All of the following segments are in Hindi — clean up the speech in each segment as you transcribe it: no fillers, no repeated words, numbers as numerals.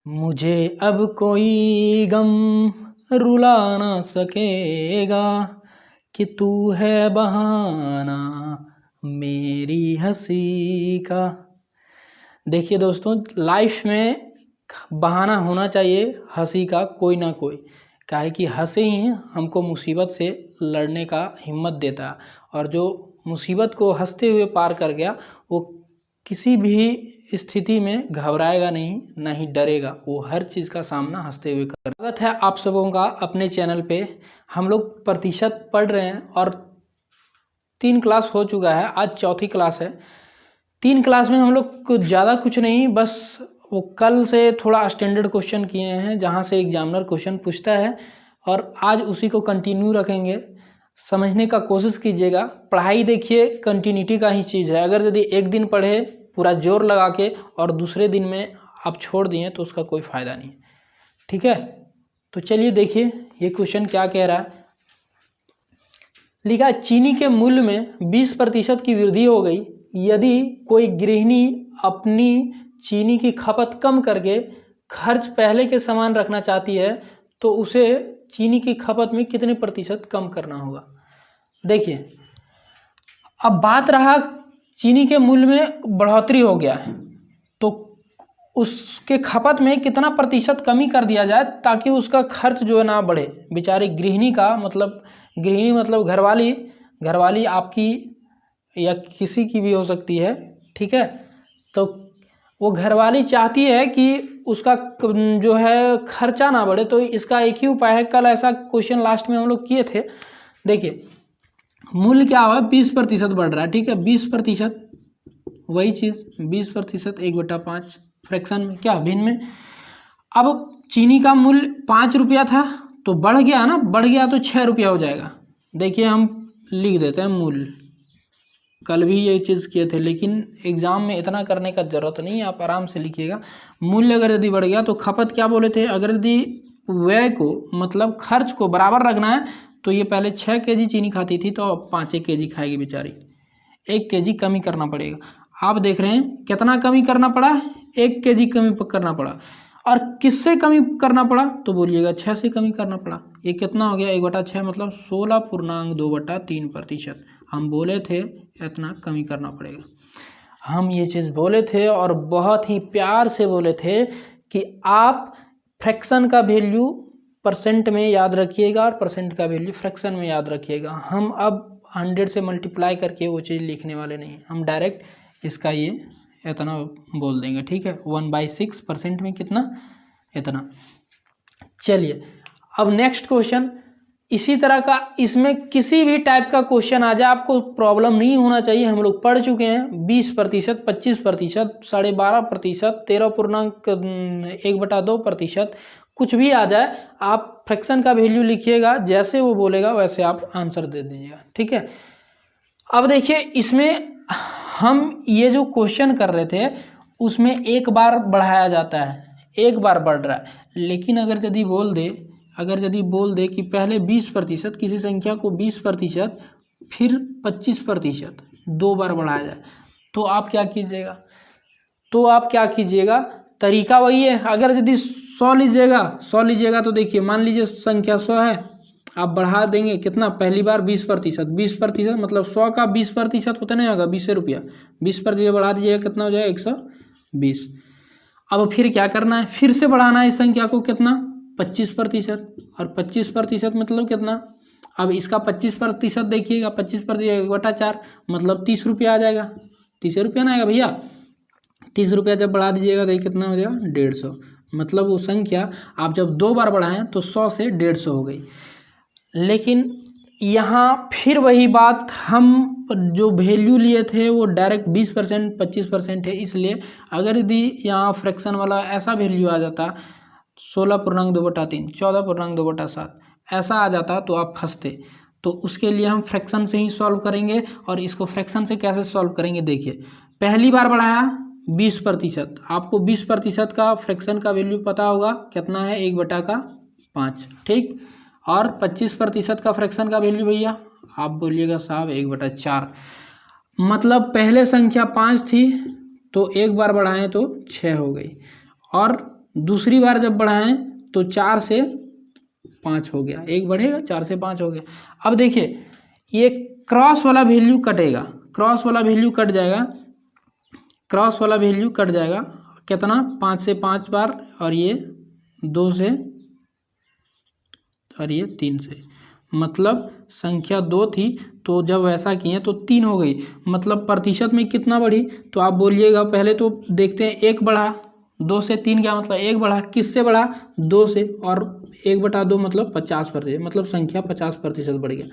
मुझे अब कोई गम रुला ना सकेगा कि तू है बहाना मेरी हंसी का। देखिए दोस्तों, लाइफ में बहाना होना चाहिए हंसी का कोई ना कोई, काहे कि हंसी ही हमको मुसीबत से लड़ने का हिम्मत देता है। और जो मुसीबत को हंसते हुए पार कर गया वो किसी भी स्थिति में घबराएगा नहीं, ना ही डरेगा, वो हर चीज़ का सामना हंसते हुए कर। स्वागत है आप सबों का अपने चैनल पे। हम लोग प्रतिशत पढ़ रहे हैं और 3 क्लास हो चुका है, आज चौथी क्लास है। 3 क्लास में हम लोग कुछ ज़्यादा कुछ नहीं, बस वो कल से थोड़ा स्टैंडर्ड क्वेश्चन किए हैं जहाँ से एग्जामिनर क्वेश्चन पूछता है, और आज उसी को कंटिन्यू रखेंगे। समझने का कोशिश कीजिएगा। पढ़ाई देखिए कंटिन्यूटी का ही चीज़ है। अगर यदि एक दिन पढ़े पूरा जोर लगा के और दूसरे दिन में आप छोड़ दिए तो उसका कोई फ़ायदा नहीं। ठीक है, तो चलिए देखिए ये क्वेश्चन क्या कह रहा है। लिखा चीनी के मूल्य में 20% की वृद्धि हो गई। यदि कोई गृहिणी अपनी चीनी की खपत कम करके खर्च पहले के समान रखना चाहती है तो उसे चीनी की खपत में कितने प्रतिशत कम करना होगा। देखिए, अब बात रहा चीनी के मूल्य में बढ़ोतरी हो गया है तो उसके खपत में कितना प्रतिशत कमी कर दिया जाए ताकि उसका खर्च जो है ना बढ़े। बेचारी गृहिणी का मतलब, गृहिणी मतलब घरवाली आपकी या किसी की भी हो सकती है, ठीक है। तो वो घरवाली चाहती है कि उसका जो है खर्चा ना बढ़े, तो इसका एक ही उपाय है। कल ऐसा क्वेश्चन लास्ट में हम लोग किए थे। देखिए मूल्य क्या हुआ, 20% बढ़ रहा है, ठीक है। 20% वही चीज़ 20% 1/5 फ्रैक्शन में क्या भिन्न में। अब चीनी का मूल्य 5 रुपया था तो बढ़ गया ना, बढ़ गया तो 6 रुपया हो जाएगा। देखिए हम लिख देते हैं मूल्य, कल भी ये चीज़ किए थे, लेकिन एग्ज़ाम में इतना करने का ज़रूरत नहीं है, आप आराम से लिखिएगा। मूल्य अगर यदि बढ़ गया तो खपत क्या बोले थे, अगर यदि व्यय को मतलब खर्च को बराबर रखना है तो ये पहले 6 kg चीनी खाती थी तो अब 5 kg खाएगी बेचारी, 1 kg कमी करना पड़ेगा। आप देख रहे हैं कितना कमी करना पड़ा, 1 kg कमी करना पड़ा। और किससे कमी करना पड़ा तो बोलिएगा 6 से कमी करना पड़ा। ये कितना हो गया, 1/6 मतलब 16.2/3%। हम बोले थे इतना कमी करना पड़ेगा, हम ये चीज़ बोले थे और बहुत ही प्यार से बोले थे कि आप फ्रैक्शन का वैल्यू परसेंट में याद रखिएगा और परसेंट का वैल्यू फ्रैक्शन में याद रखिएगा। हम अब 100 से मल्टीप्लाई करके वो चीज़ लिखने वाले नहीं, हम डायरेक्ट इसका ये इतना बोल देंगे, ठीक है। 1/6% में कितना, इतना। चलिए अब नेक्स्ट क्वेश्चन इसी तरह का, इसमें किसी भी टाइप का क्वेश्चन आ जाए आपको प्रॉब्लम नहीं होना चाहिए। हम लोग पढ़ चुके हैं 20%, 25%, 12.5%, 13.1/2%, कुछ भी आ जाए आप फ्रैक्शन का वैल्यू लिखिएगा, जैसे वो बोलेगा वैसे आप आंसर दे दीजिएगा, ठीक है। अब देखिए इसमें हम ये जो क्वेश्चन कर रहे थे उसमें एक बार बढ़ाया जाता है, एक बार बढ़ रहा है। लेकिन अगर यदि बोल दे कि पहले 20%, किसी संख्या को 20% फिर 25% 2 बार बढ़ाया जाए तो आप क्या कीजिएगा, तरीका वही है। अगर यदि 100 लीजिएगा तो देखिए मान लीजिए संख्या 100 है, आप बढ़ा देंगे कितना, पहली बार 20% मतलब 100 का 20% होता नहीं होगा 20 रुपया, 20% बढ़ा दीजिएगा कितना हो जाएगा 120। अब फिर क्या करना है, फिर से बढ़ाना है इस संख्या को कितना 25%, और 25% मतलब कितना, अब इसका 25% देखिएगा, 25% 1/4 मतलब 30 रुपया आ जाएगा। 30 रुपया ना आएगा भैया, 30 रुपया जब बढ़ा दीजिएगा तो ये कितना हो जाएगा 150। मतलब वो संख्या आप जब 2 बार बढ़ाएं तो 100 से 150 हो गई। लेकिन यहाँ फिर वही बात, हम जो वैल्यू लिए थे वो डायरेक्ट 20% 25% है, इसलिए अगर यदि यहाँ फ्रैक्शन वाला ऐसा वैल्यू आ जाता 16.2/3, 14.2/7 ऐसा आ जाता तो आप फंसते। तो उसके लिए हम फ्रैक्शन से ही सॉल्व करेंगे। और इसको फ्रैक्शन से कैसे सॉल्व करेंगे, देखिए पहली बार बढ़ाया 20%, आपको 20% का फ्रैक्शन का वैल्यू पता होगा कितना है, 1/5, ठीक। और 25% का फ्रैक्शन का वैल्यू भैया आप बोलिएगा साहब 1/4, मतलब पहले संख्या 5 थी तो एक बार बढ़ाएं तो 6 हो गई, और दूसरी बार जब बढ़ाएं तो 4 से 5 हो गया, एक बढ़ेगा 4 से 5 हो गया। अब देखिए ये क्रॉस वाला वैल्यू कटेगा, क्रॉस वाला वैल्यू कट जाएगा, क्रॉस वाला वैल्यू कट जाएगा कितना, 5 से 5 बार, और ये 2 से, और ये 3 से, मतलब संख्या 2 थी तो जब ऐसा किए तो 3 हो गई, मतलब प्रतिशत में कितना बढ़ी, तो आप बोलिएगा। पहले तो देखते हैं, 1 बढ़ा, 2 से 3 क्या मतलब 1 बढ़ा, किससे बढ़ा, 2 से, और 1/2 मतलब 50%, मतलब संख्या 50% बढ़ गया।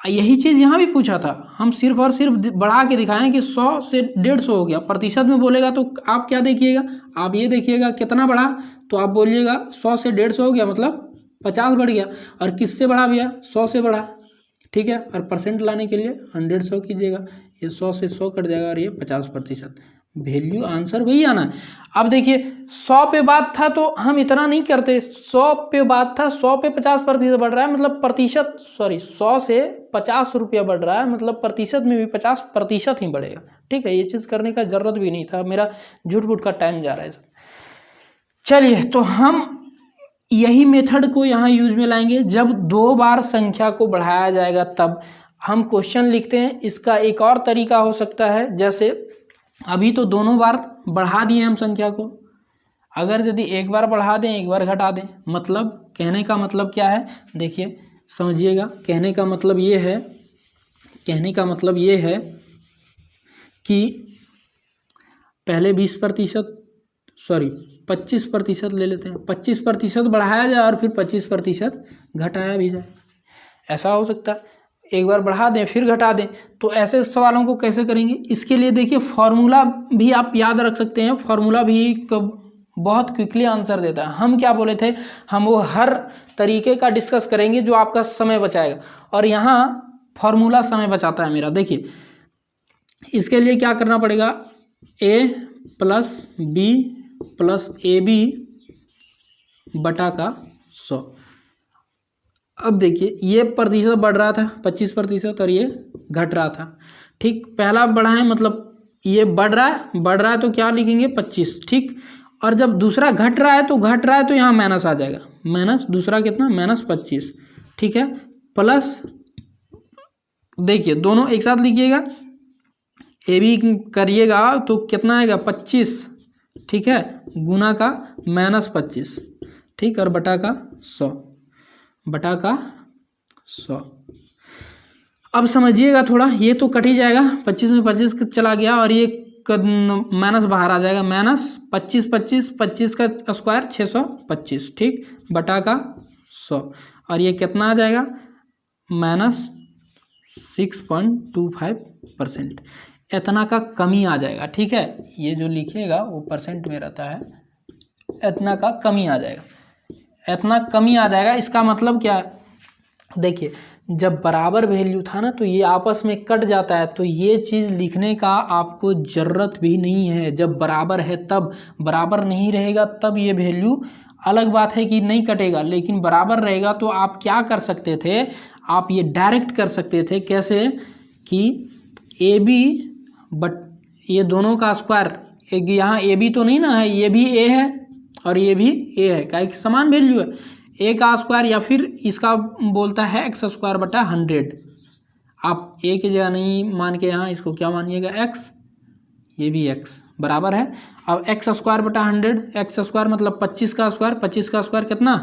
यही चीज़ यहाँ भी पूछा था, हम सिर्फ और सिर्फ बढ़ा के दिखाएं कि 100 से 150 हो गया। प्रतिशत में बोलेगा तो आप क्या देखिएगा, आप ये देखिएगा कितना बढ़ा, तो आप बोलिएगा 100 से 150 हो गया, मतलब 50 बढ़ गया। और किससे बढ़ा भैया, 100 से बढ़ा, ठीक है। और परसेंट लाने के लिए 100 कीजिएगा, ये 100 से 100 कट जाएगा और ये 50%, वैल्यू आंसर वही आना है। अब देखिए 100 पे बात था तो हम इतना नहीं करते, 100 पे बात था, 100 पे 50% बढ़ रहा है, मतलब प्रतिशत, सॉरी 100 से 50 रुपया बढ़ रहा है, मतलब प्रतिशत में भी 50% ही बढ़ेगा, ठीक है। ये चीज़ करने का जरूरत भी नहीं था, मेरा झूठ फूट का टाइम जा रहा है। चलिए तो हम यही मेथड को यहाँ यूज में लाएंगे, जब 2 बार संख्या को बढ़ाया जाएगा तब हम क्वेश्चन लिखते हैं। इसका एक और तरीका हो सकता है, जैसे अभी तो दोनों बार बढ़ा दिए हम संख्या को, अगर यदि एक बार बढ़ा दें एक बार घटा दें, मतलब कहने का मतलब क्या है, देखिए समझिएगा। कहने का मतलब ये है, कहने का मतलब ये है कि पहले 20%, सॉरी 25% ले लेते हैं, 25% बढ़ाया जाए और फिर 25% घटाया भी जाए, ऐसा हो सकता है। एक बार बढ़ा दें फिर घटा दें, तो ऐसे सवालों को कैसे करेंगे, इसके लिए देखिए फॉर्मूला भी आप याद रख सकते हैं। फॉर्मूला भी बहुत क्विकली आंसर देता है। हम क्या बोले थे, हम वो हर तरीके का डिस्कस करेंगे जो आपका समय बचाएगा, और यहाँ फॉर्मूला समय बचाता है मेरा। देखिए इसके लिए क्या करना पड़ेगा, a + b + ab बटा का 100। अब देखिए ये प्रतिशत बढ़ रहा था 25% और ये घट रहा था, ठीक। पहला बढ़ा है मतलब ये बढ़ रहा है तो क्या लिखेंगे 25, ठीक। और जब दूसरा घट रहा है तो यहाँ माइनस आ जाएगा, माइनस दूसरा कितना, -25, ठीक है। प्लस देखिए दोनों एक साथ लिखिएगा, ए बी करिएगा तो कितना आएगा 25, ठीक है, गुना का -25, ठीक, और बटा का 100, बटा का 100। अब समझिएगा थोड़ा, ये तो कट ही जाएगा, 25 में 25 चला गया और ये माइनस बाहर आ जाएगा, -25 25 का स्क्वायर 625, ठीक, बटा का 100, और ये कितना आ जाएगा -6.25%, इतना का कमी आ जाएगा, ठीक है। ये जो लिखिएगा वो परसेंट में रहता है, इतना का कमी आ जाएगा, इतना कमी आ जाएगा। इसका मतलब क्या, देखिए जब बराबर वैल्यू था ना तो ये आपस में कट जाता है, तो ये चीज़ लिखने का आपको ज़रूरत भी नहीं है। जब बराबर है तब, बराबर नहीं रहेगा तब ये वैल्यू, अलग बात है कि नहीं कटेगा, लेकिन बराबर रहेगा तो आप क्या कर सकते थे, आप ये डायरेक्ट कर सकते थे। कैसे कि ए बी बट ये दोनों का स्क्वायर, एक यहाँ ए बी तो नहीं ना है, ये भी ए है और ये भी ए है, क्या समान वैल्यू है, ए का स्क्वायर, या फिर इसका बोलता है x² बटा 100। आप ए की जगह नहीं मान के यहाँ इसको क्या मानिएगा x, ये भी x बराबर है। अब x² बटा 100, x² मतलब 25 का स्क्वायर, 25 का स्क्वायर कितना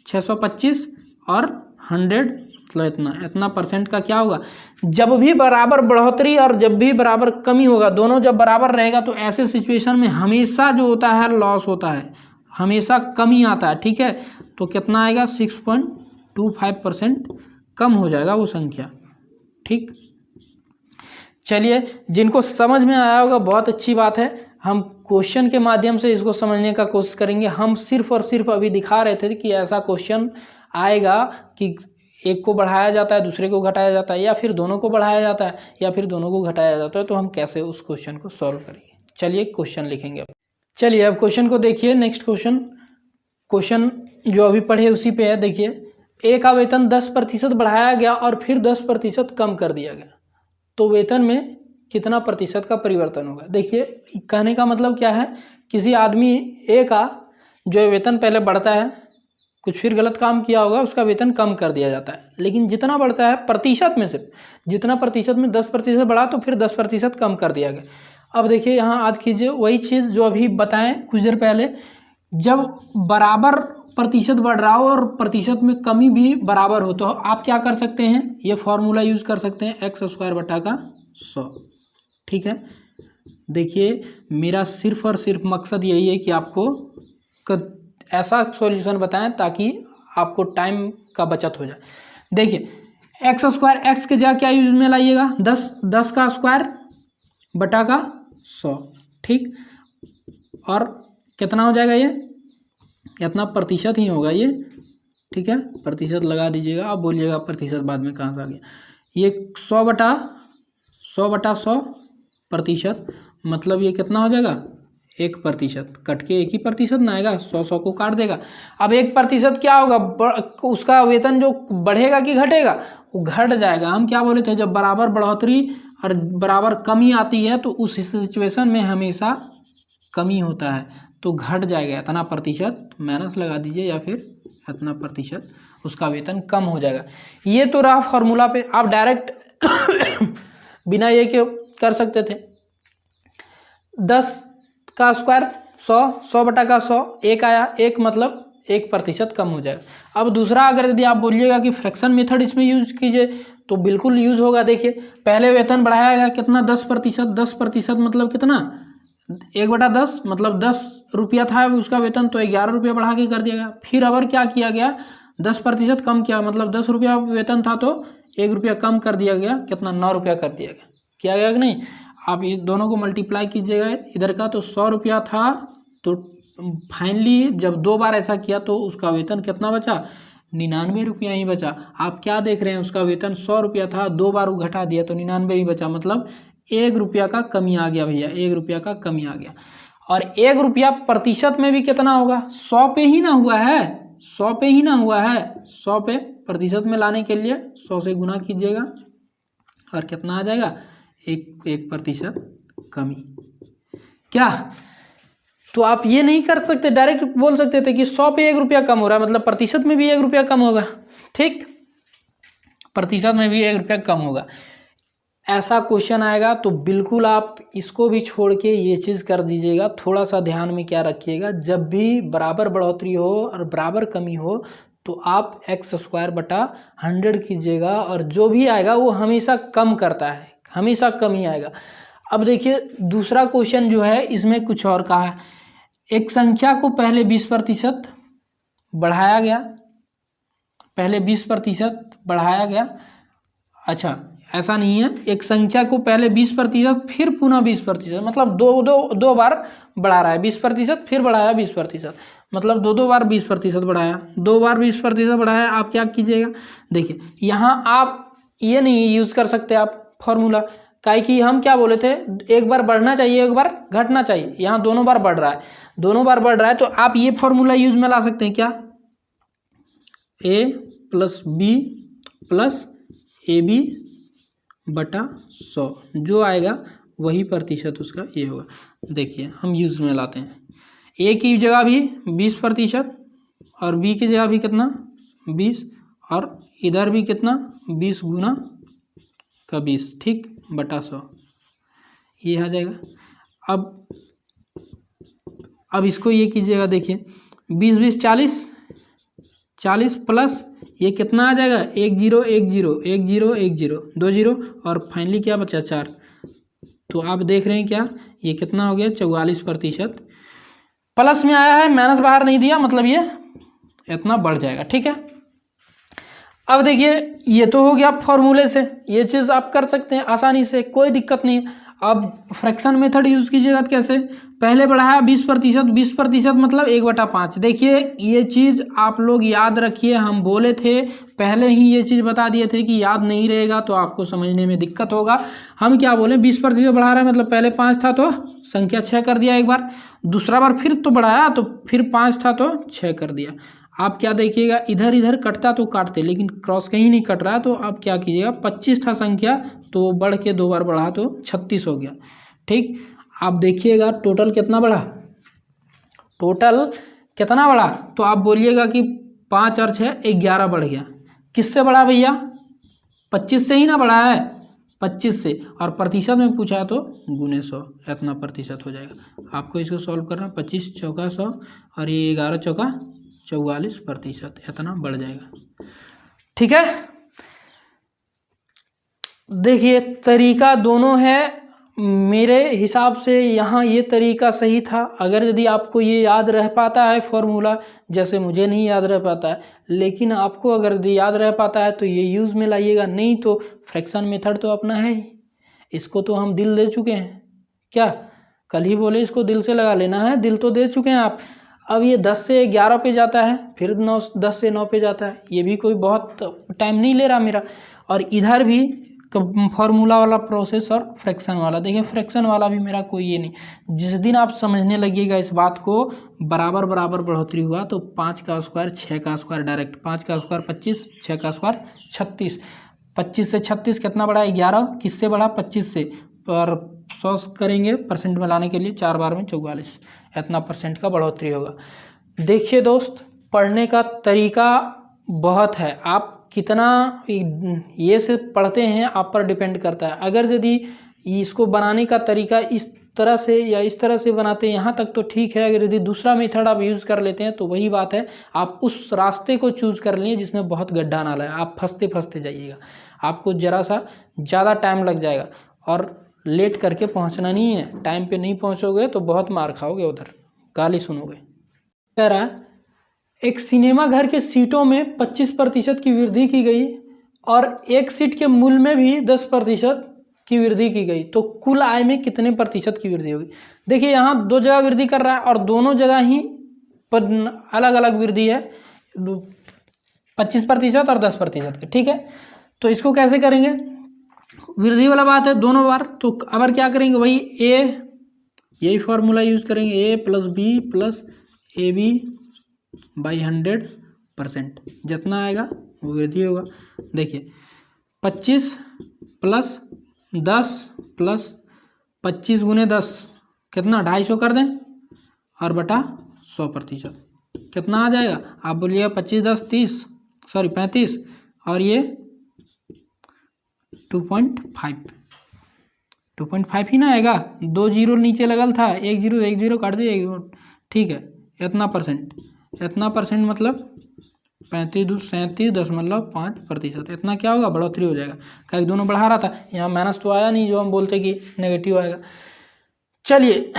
625, और 100 मतलब इतना परसेंट का क्या होगा। जब भी बराबर बढ़ोतरी और जब भी बराबर कमी होगा, दोनों जब बराबर रहेगा तो ऐसे सिचुएशन में हमेशा जो होता है लॉस होता है, हमेशा कमी आता है, ठीक है। तो कितना आएगा 6.25% कम हो जाएगा वो संख्या, ठीक। चलिए जिनको समझ में आया होगा बहुत अच्छी बात है, हम क्वेश्चन के माध्यम से इसको समझने का कोशिश करेंगे। हम सिर्फ और सिर्फ अभी दिखा रहे थे कि ऐसा क्वेश्चन आएगा कि एक को बढ़ाया जाता है दूसरे को घटाया जाता है, या फिर दोनों को बढ़ाया जाता है या फिर दोनों को घटाया जाता है, तो हम कैसे उस क्वेश्चन को सॉल्व करेंगे। चलिए क्वेश्चन लिखेंगे। चलिए अब क्वेश्चन को देखिए, नेक्स्ट क्वेश्चन जो अभी पढ़े उसी पे है। देखिए ए का वेतन 10% बढ़ाया गया और फिर 10% कम कर दिया गया, तो वेतन में कितना प्रतिशत का परिवर्तन होगा। देखिए कहने का मतलब क्या है, किसी आदमी ए का जो वेतन पहले बढ़ता है, कुछ फिर गलत काम किया होगा, उसका वेतन कम कर दिया जाता है। लेकिन जितना बढ़ता है प्रतिशत में से, जितना प्रतिशत में 10% बढ़ा तो फिर 10% कम कर दिया गया। अब देखिए यहाँ याद कीजिए वही चीज़ जो अभी बताएं कुछ देर पहले, जब बराबर प्रतिशत बढ़ रहा हो और प्रतिशत में कमी भी बराबर हो तो आप क्या कर सकते हैं, ये फॉर्मूला यूज़ कर सकते हैं x² बटा का 100। ठीक है, देखिए मेरा सिर्फ और सिर्फ मकसद यही है कि आपको ऐसा सॉल्यूशन बताएं ताकि आपको टाइम का बचत हो जाए। देखिए x², x के जगह क्या यूज में लाइएगा, 10 का स्क्वायर बटा का 100। ठीक, और कितना हो जाएगा, ये इतना प्रतिशत ही होगा ये। ठीक है, प्रतिशत लगा दीजिएगा, आप बोलिएगा प्रतिशत बाद में कहाँ से आ गया। ये 100 बटा 100 प्रतिशत, मतलब ये कितना हो जाएगा, 1%। कट के 1 ही प्रतिशत ना आएगा, 100 को काट देगा। अब 1% क्या होगा, उसका वेतन जो बढ़ेगा कि घटेगा, वो घट जाएगा। हम क्या बोले थे, जब बराबर बढ़ोतरी और बराबर कमी आती है तो उस सिचुएशन में हमेशा कमी होता है, तो घट जाएगा। इतना प्रतिशत माइनस लगा दीजिए या फिर इतना प्रतिशत उसका वेतन कम हो जाएगा। ये तो रहा फॉर्मूला पे, आप डायरेक्ट बिना ये के कर सकते थे। 10 का स्क्वायर 100 बटा का 100, 1 आया, 1 मतलब 1% कम हो जाएगा। अब दूसरा, अगर यदि आप बोलिएगा कि फ्रैक्शन मेथड इसमें यूज कीजिए तो बिल्कुल यूज होगा। देखिए पहले वेतन बढ़ाया गया कितना, 10%। 10% मतलब कितना, 1/10 मतलब 10 रुपया था उसका वेतन, तो 11 रुपया बढ़ा के कर दिया गया। फिर अबर क्या किया गया, 10% कम किया, मतलब 10 रुपया वेतन था तो 1 रुपया कम कर दिया गया, कितना, 9 रुपया कर दिया गया। किया गया कि नहीं। आप ये दोनों को मल्टीप्लाई कीजिएगा इधर का, तो 100 रुपया था, तो फाइनली जब 2 बार ऐसा किया तो उसका वेतन कितना बचा, 99 रुपया ही बचा। आप क्या देख रहे हैं, उसका वेतन 100 रुपया था, 2 बार वो घटा दिया तो 99 ही बचा, मतलब 1 रुपया का कमी आ गया भैया, 1 रुपया का कमी आ गया। और 1 रुपया प्रतिशत में भी कितना होगा, 100 पे ही ना हुआ है, 100 पे ही ना हुआ है। 100 पे प्रतिशत में लाने के लिए 100 से गुना कीजिएगा और कितना आ जाएगा, 1% कमी। क्या, तो आप ये नहीं कर सकते, डायरेक्ट बोल सकते थे कि 100 पे 1 रुपया कम हो रहा है, मतलब प्रतिशत में भी 1 रुपया कम होगा। ठीक, प्रतिशत में भी 1 रुपया कम होगा। ऐसा क्वेश्चन आएगा तो बिल्कुल आप इसको भी छोड़ के ये चीज़ कर दीजिएगा। थोड़ा सा ध्यान में क्या रखिएगा, जब भी बराबर बढ़ोतरी हो और बराबर कमी हो तो आप x² बटा 100 कीजिएगा, और जो भी आएगा वो हमेशा कम करता है, हमेशा कम ही आएगा। अब देखिए दूसरा क्वेश्चन जो है इसमें कुछ और कहा है, एक संख्या को पहले 20% बढ़ाया गया, पहले 20% बढ़ाया गया। अच्छा ऐसा नहीं है, एक संख्या को पहले 20% फिर पुनः 20%, मतलब दो बार बढ़ा रहा है 20%, फिर बढ़ाया 20%, मतलब दो बार 20% बढ़ाया, 2 बार 20% बढ़ाया। आप क्या कीजिएगा, देखिए यहाँ आप ये नहीं यूज़ कर सकते आप फॉर्मूला, काहे कि हम क्या बोले थे, एक बार बढ़ना चाहिए एक बार घटना चाहिए, यहाँ दोनों बार बढ़ रहा है, दोनों बार बढ़ रहा है, तो आप ये फॉर्मूला यूज में ला सकते हैं क्या, a + b + ab बटा 100, जो आएगा वही प्रतिशत उसका ये होगा। देखिए हम यूज में लाते हैं, a की जगह भी 20% और b की जगह भी कितना 20, और इधर भी कितना 20 गुना का 20, ठीक, बटा 100, ये आ जाएगा। अब इसको ये कीजिएगा, देखिए 20 20 40, 40 प्लस ये कितना आ जाएगा, 1 0 1 0 1 0 1 0 2 0, और फाइनली क्या बचा 4। तो आप देख रहे हैं क्या, ये कितना हो गया 44%, प्लस में आया है, माइनस बाहर नहीं दिया, मतलब ये इतना बढ़ जाएगा। ठीक है, अब देखिए ये तो हो गया फॉर्मूले से, ये चीज़ आप कर सकते हैं आसानी से, कोई दिक्कत नहीं है। अब फ्रैक्शन मेथड यूज़ कीजिएगा तो कैसे, पहले बढ़ाया 20%, 20% मतलब 1/5। देखिए ये चीज़ आप लोग याद रखिए, हम बोले थे पहले ही ये चीज़ बता दिए थे कि याद नहीं रहेगा तो आपको समझने में दिक्कत होगा। हम क्या बोले, 20% बढ़ा रहे हैं, मतलब पहले 5 था तो संख्या 6 कर दिया एक बार, दूसरा बार फिर तो बढ़ाया तो फिर 5 था तो 6 कर दिया। आप क्या देखिएगा, इधर इधर कटता तो काटते, लेकिन क्रॉस कहीं नहीं कट रहा, तो आप क्या कीजिएगा, 25 था संख्या तो बढ़ के 2 बार बढ़ा तो 36 हो गया। ठीक, आप देखिएगा टोटल कितना बढ़ा, टोटल कितना बढ़ा, तो आप बोलिएगा कि 5 और 6 11 बढ़ गया। किससे बढ़ा भैया? 25 से ही ना बढ़ा है, 25 से। और प्रतिशत में पूछा तो गुने 100, इतना प्रतिशत हो जाएगा। आपको इसको सॉल्व करना, 25 चौका 100 और ये 11 चौका 44%, इतना बढ़ जाएगा। ठीक है, देखिए तरीका दोनों है। मेरे हिसाब से यहाँ ये तरीका सही था। अगर यदि आपको ये याद रह पाता है फॉर्मूला, जैसे मुझे नहीं याद रह पाता है, लेकिन आपको अगर यदि याद रह पाता है तो ये यूज़ में लाइएगा। नहीं तो फ्रैक्शन मेथड तो अपना है ही, इसको तो हम दिल दे चुके हैं। क्या कल ही बोले इसको दिल से लगा लेना है, दिल तो दे चुके हैं आप। अब ये 10 से 11 पे जाता है, फिर 10 से 9 पे जाता है। ये भी कोई बहुत टाइम नहीं ले रहा मेरा। और इधर भी फॉर्मूला वाला प्रोसेस और फ्रैक्शन वाला, देखिए फ्रैक्शन वाला भी मेरा कोई ये नहीं। जिस दिन आप समझने लगिएगा इस बात को, बराबर बराबर बढ़ोतरी हुआ तो 5 का स्क्वायर 6 का स्क्वायर डायरेक्ट, 5 का स्क्वायर 25, 6 का स्क्वायर 36, 25 से 36 कितना बढ़ा? 11। किससे बढ़ा? 25 से। और 100 करेंगे परसेंट में लाने के लिए, 4 बार में 44, इतना परसेंट का बढ़ोतरी होगा। देखिए दोस्त, पढ़ने का तरीका बहुत है, आप कितना ये से पढ़ते हैं आप पर डिपेंड करता है। अगर यदि इसको बनाने का तरीका इस तरह से या इस तरह से बनाते हैं यहाँ तक तो ठीक है। अगर यदि दूसरा मेथड आप यूज़ कर लेते हैं तो वही बात है, आप उस रास्ते को चूज़ कर लिए जिसमें बहुत गड्ढा नाला है, आप फंसते फंसते जाइएगा, आपको ज़रा सा ज़्यादा टाइम लग जाएगा। और लेट करके पहुँचना नहीं है, टाइम पे नहीं पहुँचोगे तो बहुत मार खाओगे, उधर गाली सुनोगे। कह रहा है एक सिनेमा घर के सीटों में 25% की वृद्धि की गई और एक सीट के मूल्य में भी 10% की वृद्धि की गई, तो कुल आय में कितने प्रतिशत की वृद्धि होगी? देखिए यहाँ 2 जगह वृद्धि कर रहा है और दोनों जगह ही पर अलग अलग वृद्धि है, 25% और 10% की। ठीक है, तो इसको कैसे करेंगे? वृद्धि वाला बात है दोनों बार, तो अब क्या करेंगे? वही यही फॉर्मूला यूज करेंगे, A + B + AB बाई 100%, जितना आएगा वो वृद्धि होगा। देखिए 25 + 10 + 25 × 10 कितना? 250 कर दें और बटा 100%, कितना आ जाएगा? आप बोलिएगा 25 10 30 सॉरी 35 और ये 2.5 ही ना आएगा, 2 जीरो नीचे लगल था, 1 0 काट दिए 1 0। ठीक है, इतना परसेंट मतलब 37.5%, इतना क्या होगा? बढ़ोतरी हो जाएगा। क्या दोनों बढ़ा रहा था, यहाँ माइनस तो आया नहीं जो हम बोलते कि नेगेटिव आएगा। चलिए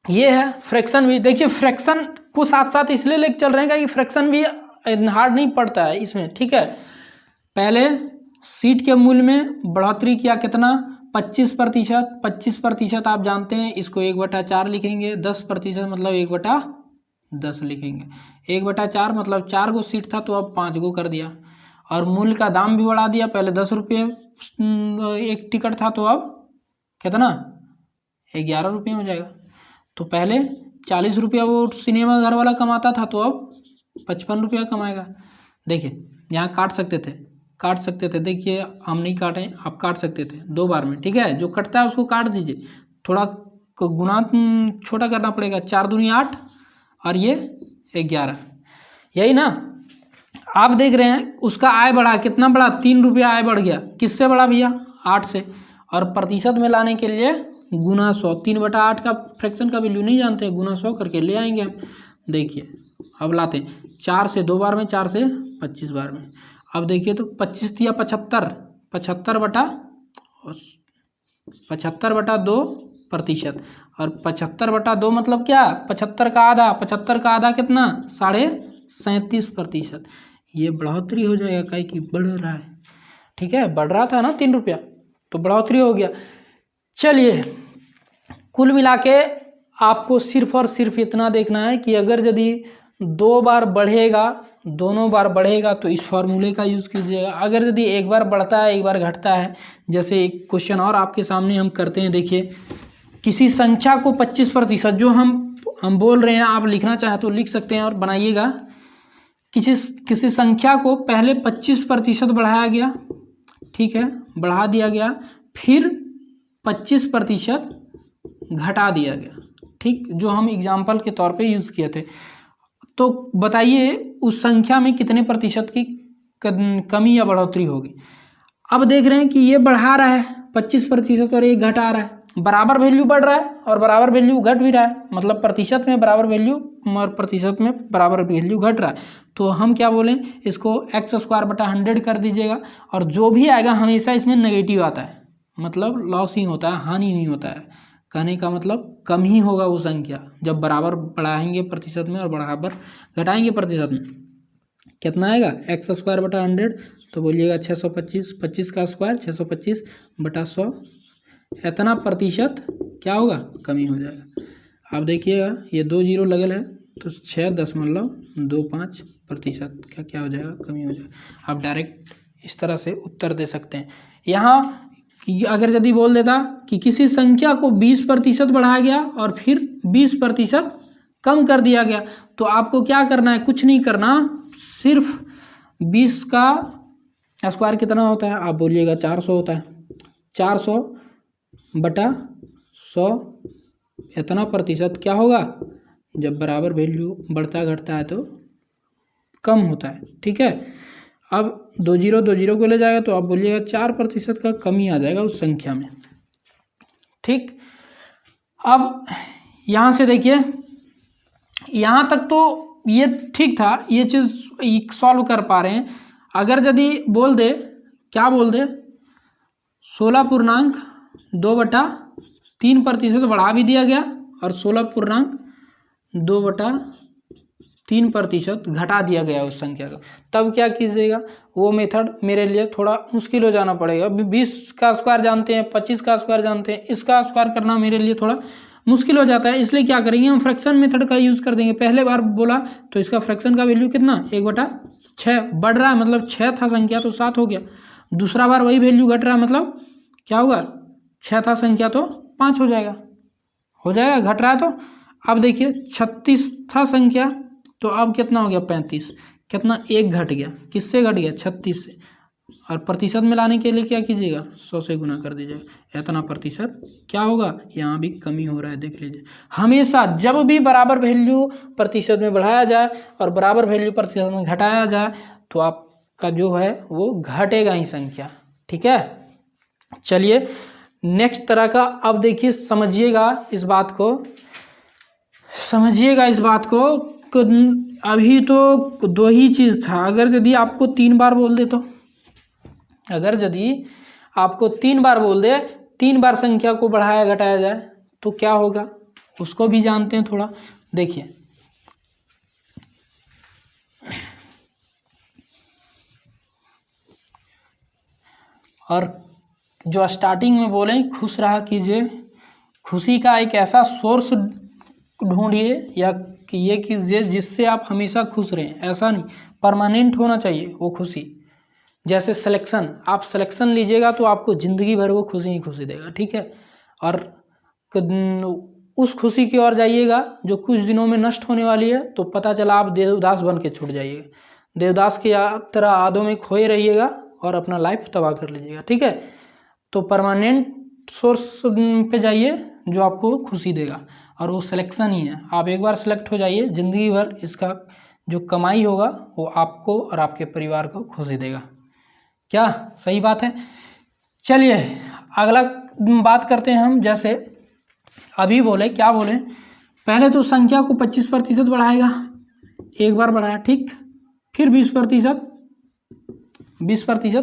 ये है फ्रैक्शन भी। देखिए फ्रैक्शन को साथ साथ इसलिए लेके चल रहे हैं कि फ्रैक्शन भी हार्ड नहीं पड़ता है इसमें। ठीक है, पहले सीट के मूल्य में बढ़ोतरी किया कितना? 25%। 25% आप जानते हैं, इसको 1/4 लिखेंगे। 10% मतलब 1/10 लिखेंगे। 1/4 मतलब 4 गो सीट था तो अब 5 गो कर दिया। और मूल्य का दाम भी बढ़ा दिया, पहले 10 रुपये एक टिकट था तो अब कितना? 11 रुपये हो जाएगा। तो पहले 40 रुपया वो सिनेमा घर वाला कमाता था तो अब 55 रुपया कमाएगा। देखिए यहाँ काट सकते थे, देखिए हम नहीं काटें, आप काट सकते थे 2 बार में। ठीक है, जो कटता है उसको काट दीजिए, थोड़ा गुना छोटा करना पड़ेगा। 4 दूनी 8 और ये 11, यही ना। आप देख रहे हैं उसका आय बढ़ा, कितना बढ़ा? 3 रुपया आय बढ़ गया। किससे बढ़ा भैया? 8 से। और प्रतिशत में लाने के लिए गुना 100, 3/8 का फ्रैक्शन का वैल्यू नहीं जानते, गुना 100 करके ले आएंगे हम। देखिए अब लाते हैं 4 से 2 बार में, 4 से 25 बार में। अब देखिए तो 25 या 75, 75/2%। और 75/2 मतलब क्या? 75 का आधा, 75 का आधा कितना? 37.5%। ये बढ़ोतरी हो जाएगा, काहे कि बढ़ रहा है। ठीक है, बढ़ रहा था ना 3 रुपया, तो बढ़ोतरी हो गया। चलिए कुल मिला के आपको सिर्फ और सिर्फ इतना देखना है कि अगर यदि 2 बार बढ़ेगा, दोनों बार बढ़ेगा तो इस फॉर्मूले का यूज़ कीजिएगा। अगर यदि एक बार बढ़ता है एक बार घटता है, जैसे एक क्वेश्चन और आपके सामने हम करते हैं। देखिए किसी संख्या को 25%, जो हम बोल रहे हैं, आप लिखना चाहे तो लिख सकते हैं और बनाइएगा। किसी संख्या को पहले 25% बढ़ाया गया, ठीक है, बढ़ा दिया गया, फिर 25% घटा दिया गया। ठीक, जो हम एग्जाम्पल के तौर पे यूज़ किए थे। तो बताइए उस संख्या में कितने प्रतिशत की कमी या बढ़ोतरी होगी। अब देख रहे हैं कि ये बढ़ा रहा है 25% और ये घटा रहा है, बराबर वैल्यू बढ़ रहा है और बराबर वैल्यू घट भी रहा है, मतलब प्रतिशत में बराबर वैल्यू और प्रतिशत में बराबर वैल्यू घट रहा है। तो हम क्या बोलें, इसको x²/100 कर दीजिएगा, और जो भी आएगा हमेशा इसमें नेगेटिव आता है, मतलब लॉस ही होता है, हानि नहीं होता है। कहने का मतलब कम ही होगा वो संख्या जब बराबर बढ़ाएंगे प्रतिशत में और बराबर घटाएंगे प्रतिशत में। कितना आएगा x²/100, तो बोलिएगा 625, 25 का स्क्वायर 625/100, इतना प्रतिशत क्या होगा, कमी हो जाएगा। अब देखिएगा ये 2 जीरो लगल है तो 6.25% का क्या हो जाएगा, कमी हो जाएगा। आप डायरेक्ट इस तरह से उत्तर दे सकते हैं। यहाँ अगर यदि बोल देता कि किसी संख्या को 20% बढ़ाया गया और फिर 20% कम कर दिया गया, तो आपको क्या करना है, कुछ नहीं करना, सिर्फ 20 का स्क्वायर कितना होता है, आप बोलिएगा 400 होता है, 400/100, इतना प्रतिशत क्या होगा, जब बराबर वैल्यू बढ़ता घटता है तो कम होता है। ठीक है, अब 2 जीरो को ले जाएगा तो आप बोलिएगा 4% का कमी आ जाएगा उस संख्या में। ठीक, अब यहाँ से देखिए, यहाँ तक तो ये ठीक था, ये चीज़ सॉल्व कर पा रहे हैं। अगर यदि बोल दे, क्या बोल दे, 16.2/3% बढ़ा भी दिया गया और 16.2/3% घटा दिया गया उस संख्या का, तब क्या कीजिएगा, वो मेथड मेरे लिए थोड़ा मुश्किल हो जाना पड़ेगा। अभी 20 का स्क्वायर जानते हैं, 25 का स्क्वायर जानते हैं, इसका स्क्वायर करना मेरे लिए थोड़ा मुश्किल हो जाता है। इसलिए क्या करेंगे, हम फ्रैक्शन मेथड का यूज़ कर देंगे। पहले बार बोला तो इसका फ्रैक्शन का वैल्यू कितना, 1/6 बढ़ रहा है, मतलब 6 था संख्या तो 7 हो गया। दूसरा बार वही वैल्यू घट रहा है, मतलब क्या होगा, 6 था संख्या तो 5 हो जाएगा, घट रहा है। तो अब देखिए 36 था संख्या, तो अब कितना हो गया, 35, कितना, 1 घट गया, किससे घट गया, 36 से। और प्रतिशत में लाने के लिए क्या कीजिएगा, 100 से गुना कर दीजिएगा, इतना प्रतिशत क्या होगा, यहाँ भी कमी हो रहा है। देख लीजिए, हमेशा जब भी बराबर वैल्यू प्रतिशत में बढ़ाया जाए और बराबर वैल्यू प्रतिशत में घटाया जाए तो आपका जो है वो घटेगा ही संख्या। ठीक है, चलिए नेक्स्ट तरह का, अब देखिए समझिएगा इस बात को, अभी तो 2 ही चीज़ था। अगर यदि आपको 3 बार बोल दे तो, अगर यदि आपको 3 बार बोल दे, 3 बार संख्या को बढ़ाया घटाया जाए तो क्या होगा, उसको भी जानते हैं थोड़ा। देखिए, और जो स्टार्टिंग में बोले खुश रहा कीजिए, खुशी का एक ऐसा सोर्स ढूंढिए या कि ये कीजिए जिससे आप हमेशा खुश रहें। ऐसा नहीं, परमानेंट होना चाहिए वो खुशी। जैसे सिलेक्शन, आप सिलेक्शन लीजिएगा तो आपको ज़िंदगी भर वो खुशी ही खुशी देगा। ठीक है, और उस खुशी की ओर जाइएगा जो कुछ दिनों में नष्ट होने वाली है, तो पता चला आप देवदास बन के छूट जाइएगा, देवदास की तरह आदों में खोए रहिएगा और अपना लाइफ तबाह कर लीजिएगा। ठीक है, तो परमानेंट सोर्स पे जाइए जो आपको खुशी देगा, और वो सिलेक्शन ही है। आप एक बार सेलेक्ट हो जाइए, ज़िंदगी भर इसका जो कमाई होगा वो आपको और आपके परिवार को खुशी देगा। क्या सही बात है? चलिए अगला बात करते हैं हम। जैसे अभी बोले, क्या बोले, पहले तो संख्या को 25% बढ़ाएगा, एक बार बढ़ाया, ठीक, फिर 20%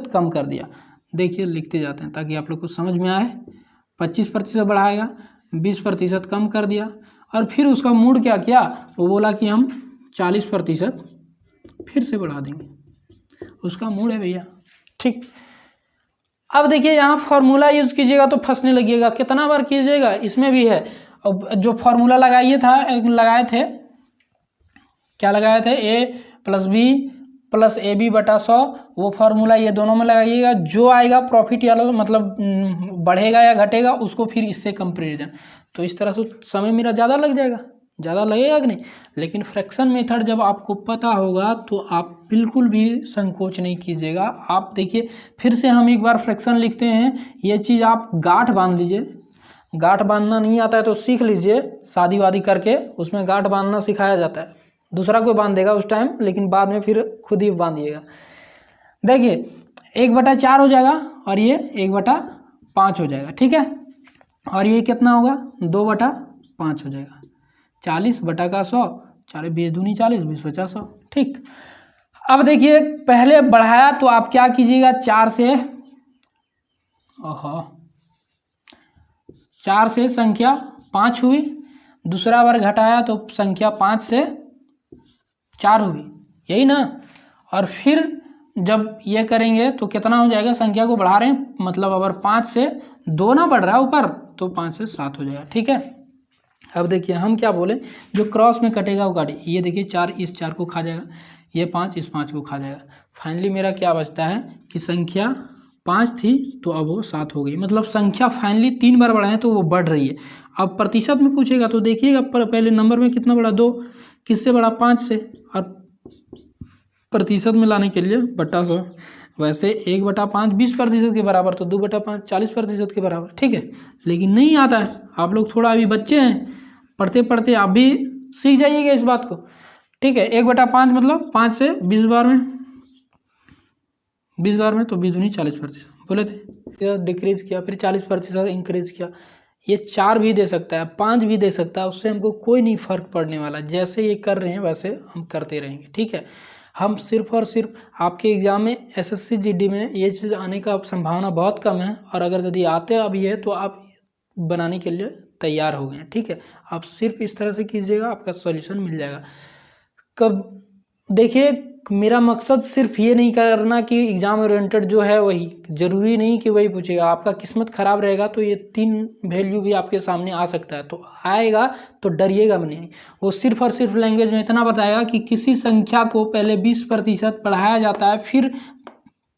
कम कर दिया। देखिए लिखते जाते हैं ताकि आप लोग को समझ में आए। 25% बढ़ाएगा, 20% कम कर दिया, और फिर उसका मूड क्या किया, वो बोला कि हम 40% फिर से बढ़ा देंगे। उसका मूड है भैया। ठीक, अब देखिए यहाँ फार्मूला यूज कीजिएगा तो फंसने लगिएगा। कितना बार कीजिएगा इसमें भी है। अब जो फार्मूला लगाए थे, क्या लगाए थे, a+b+ab/100, वो फार्मूला ये दोनों में लगाइएगा। जो आएगा प्रॉफिट या मतलब बढ़ेगा या घटेगा उसको फिर इससे कंपेरिजन। तो इस तरह से समय मेरा ज़्यादा लग जाएगा, ज़्यादा लगेगा कि नहीं। लेकिन फ्रैक्शन मेथड जब आपको पता होगा तो आप बिल्कुल भी संकोच नहीं कीजिएगा। आप देखिए फिर से हम एक बार फ्रैक्शन लिखते हैं। ये चीज़ आप गांठ बांध लीजिए। गांठ बांधना नहीं आता है तो सीख लीजिए, शादी वादी करके उसमें गांठ बांधना सिखाया जाता है। दूसरा कोई बांध देगा उस टाइम, लेकिन बाद में फिर खुद ही बांधिएगा। देखिए 1/4 हो जाएगा और ये 1/5 हो जाएगा, ठीक है। और ये कितना होगा 2/5 हो जाएगा। 40/100, 4 20 दूनी 40, 20 50 100, ठीक। अब देखिए पहले बढ़ाया तो आप क्या कीजिएगा, 4 से संख्या 5 हुई, दूसरा बार घटाया तो संख्या 5 से 4 हुई, यही ना। और फिर जब ये करेंगे तो कितना हो जाएगा, संख्या को बढ़ा रहे हैं, मतलब अगर 5 से 2 ना बढ़ रहा है ऊपर तो 5 से 7 हो जाएगा, ठीक है। अब देखिए हम क्या बोले, जो क्रॉस में कटेगा वो काटे। ये देखिए 4 इस 4 को खा जाएगा, ये 5 इस 5 को खा जाएगा। फाइनली मेरा क्या बचता है कि संख्या 5 थी तो अब वो 7 हो गई, मतलब संख्या फाइनली 3 बार बढ़ाएं तो वो बढ़ रही है। अब प्रतिशत में पूछेगा तो देखिएगा पहले नंबर में कितना बढ़ा, 2, किससे बढ़ा 5 से, और प्रतिशत में लाने के लिए 100। वैसे 1/5 20% के बराबर, तो 2/5 40% के बराबर, ठीक है। लेकिन नहीं आता है, आप लोग थोड़ा अभी बच्चे हैं, पढ़ते पढ़ते आप भी सीख जाइएगा इस बात को, ठीक है। 1/5 मतलब 5 से 20 बार में, 20 बार में तो 20 दूनी 40% बोले थे, डिक्रीज किया, फिर 40% इंक्रीज किया। ये 4 भी दे सकता है, 5 भी दे सकता है, उससे हमको कोई नहीं फर्क पड़ने वाला। जैसे ये कर रहे हैं वैसे हम करते रहेंगे, ठीक है। हम सिर्फ और सिर्फ आपके एग्ज़ाम में SSC GD में ये चीज़ आने का संभावना बहुत कम है, और अगर यदि आते अभी है तो आप बनाने के लिए तैयार हो गए हैं, ठीक है। आप सिर्फ इस तरह से कीजिएगा, आपका सॉल्यूशन मिल जाएगा। कब देखिए मेरा मकसद सिर्फ ये नहीं करना कि एग्ज़ाम ओरिएंटेड जो है वही, ज़रूरी नहीं कि वही पूछेगा। आपका किस्मत ख़राब रहेगा तो ये 3 वैल्यू भी आपके सामने आ सकता है, तो आएगा तो डरिएगा नहीं। वो सिर्फ और सिर्फ लैंग्वेज में इतना बताएगा कि किसी संख्या को पहले 20% बढ़ाया जाता है, फिर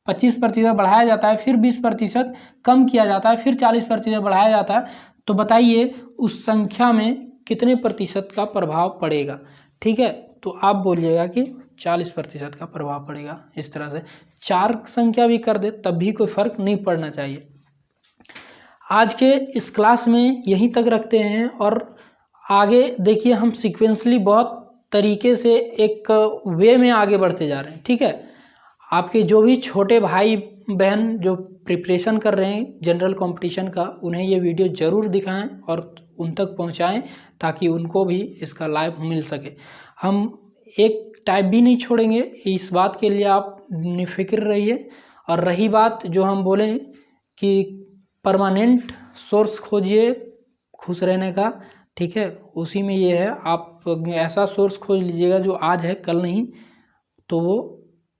25% बढ़ाया जाता है, फिर 20% कम किया जाता है, फिर 40% बढ़ाया जाता है, तो बताइए उस संख्या में कितने प्रतिशत का प्रभाव पड़ेगा, ठीक है। तो आप बोलिएगा कि 40% का प्रभाव पड़ेगा। इस तरह से 4 संख्या भी कर दे तब भी कोई फर्क नहीं पड़ना चाहिए। आज के इस क्लास में यहीं तक रखते हैं, और आगे देखिए हम सीक्वेंसली बहुत तरीके से एक वे में आगे बढ़ते जा रहे हैं, ठीक है। आपके जो भी छोटे भाई बहन जो प्रिपरेशन कर रहे हैं जनरल कंपटीशन का, उन्हें ये वीडियो ज़रूर दिखाएं और उन तक पहुंचाएं, ताकि उनको भी इसका लाभ मिल सके। हम एक टाइप भी नहीं छोड़ेंगे, इस बात के लिए आप निफिक्र रहिए। और रही बात जो हम बोलें कि परमानेंट सोर्स खोजिए खुश रहने का, ठीक है, उसी में ये है। आप ऐसा सोर्स खोज लीजिएगा जो आज है कल नहीं, तो वो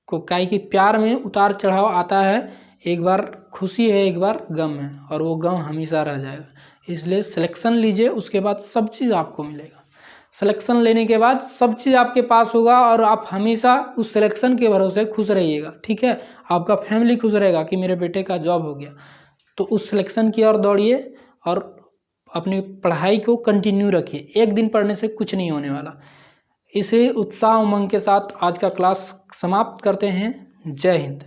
को काहे कि प्यार में उतार चढ़ाव आता है, एक बार खुशी है एक बार गम है, और वो गम हमेशा रह जाएगा। इसलिए सिलेक्शन लीजिए, उसके बाद सब चीज़ आपको मिलेगा। सिलेक्शन लेने के बाद सब चीज़ आपके पास होगा, और आप हमेशा उस सिलेक्शन के भरोसे खुश रहिएगा, ठीक है। आपका फैमिली खुश रहेगा कि मेरे बेटे का जॉब हो गया, तो उस सिलेक्शन की ओर दौड़िए और अपनी पढ़ाई को कंटिन्यू रखिए। एक दिन पढ़ने से कुछ नहीं होने वाला। इसे उत्साह उमंग के साथ आज का क्लास समाप्त करते हैं। जय हिंद।